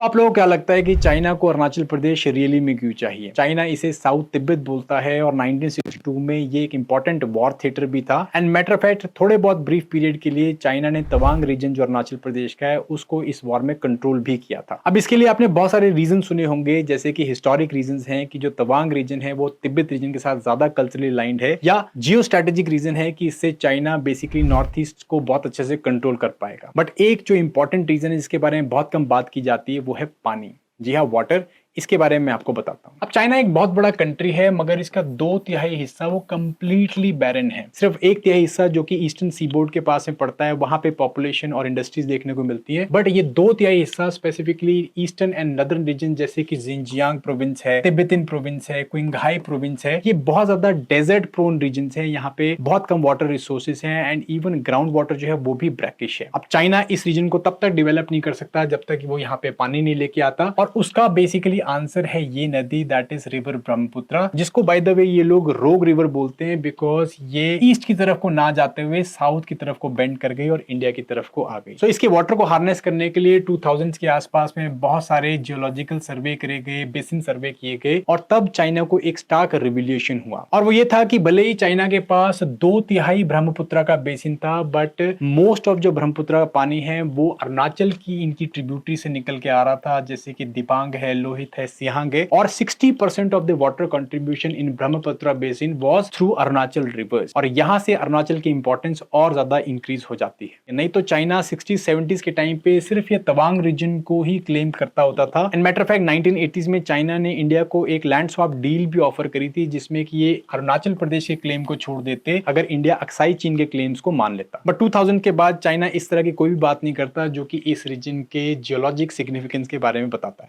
आप लोगों को क्या लगता है कि चाइना को अरुणाचल प्रदेश रियली में क्यों चाहिए? चाइना इसे साउथ तिब्बत बोलता है और 1962 में ये एक इंपॉर्टेंट वॉर थिएटर भी था। एंड मैटर ऑफ फैक्ट थोड़े बहुत ब्रीफ पीरियड के लिए चाइना ने तवांग रीजन जो अरुणाचल प्रदेश का है उसको इस वॉर में कंट्रोल भी किया था। अब इसके लिए आपने बहुत सारे रीजन सुने होंगे, जैसे कि हिस्टोरिक रीजन हैं कि जो तवांग रीजन है वो तिब्बत रीजन के साथ ज्यादा कल्चरली लाइंड है, या जियो स्ट्रेटेजिक रीजन है कि इससे चाइना बेसिकली नॉर्थ ईस्ट को बहुत अच्छे से कंट्रोल कर पाएगा। बट एक जो इंपॉर्टेंट रीजन है जिसके बारे में बहुत कम बात की जाती है वो है पानी। जी हाँ, वाटर। इसके बारे में मैं आपको बताता हूँ। अब चाइना एक बहुत बड़ा कंट्री है, मगर इसका 2/3 हिस्सा वो कंप्लीटली बैरन है। सिर्फ 1/3 हिस्सा जो कि ईस्टर्न सीबोर्ड के पास में पड़ता है, वहां पे पॉपुलेशन और इंडस्ट्रीज देखने को मिलती है। बट ये 2/3 हिस्सा specifically eastern and northern region जैसे कि जिंजियांग प्रोविंस है, तिब्बतिन प्रोविंस है, क्विंघाई प्रोविंस है, ये बहुत ज्यादा डेजर्ट प्रोन रीजन है। यहाँ पे बहुत कम वाटर रिसोर्सेज हैं एंड इवन ग्राउंड वाटर जो है वो भी ब्रैकिश है। अब चाइना इस रीजन को तब तक डेवलप नहीं कर सकता जब तक वो यहाँ पे पानी नहीं लेके आता, और उसका बेसिकली आंसर है ये नदी, दैट इज रिवर ब्रह्मपुत्र, जिसको बाय द वे ये लोग रोग रिवर बोलते हैं बिकॉज ये ईस्ट की तरफ को ना जाते हुए साउथ की तरफ को बेंड कर गई और इंडिया की तरफ को आ गई। सो इसके वाटर को हार्नेस करने के लिए 2000s के आसपास में बहुत सारे जियोलॉजिकल सर्वे करे गए, बेसिन सर्वे किए गए, और तब चाइना को एक स्टार्क रिवोल्यूशन हुआ। और वो ये था कि भले ही चाइना के पास 2/3 ब्रह्मपुत्र का बेसिन था, बट मोस्ट ऑफ जो ब्रह्मपुत्र का पानी है वो अरुणाचल की इनकी ट्रिब्यूटरी से निकल के आ रहा था, जैसे कि दिबांग है, लोहित है, सियांग है, और 60% of the water contribution in Brahmaputra basin was through Arunachal reverse. और यहां से अरुणाचल की इंपॉर्टेंस और ज्यादा इंक्रीज हो जाती है। नहीं तो चाइना 60-70s के टाइम पे सिर्फ ये तवांग रीजन को ही क्लेम करता होता था। And matter of fact 1980s में चाइना ने इंडिया को एक लैंड स्वैप डील भी ऑफर करी थी, जिसमें कि ये अरुणाचल प्रदेश के क्लेम को छोड़ देते अगर इंडिया अक्साई चीन के क्लेम्स को मान लेता। बट 2000 के बाद चाइना इस तरह की कोई भी बात नहीं करता जो कि इस रीजन के जियोलॉजिक सिग्निफिकेंस के बारे में बताता है।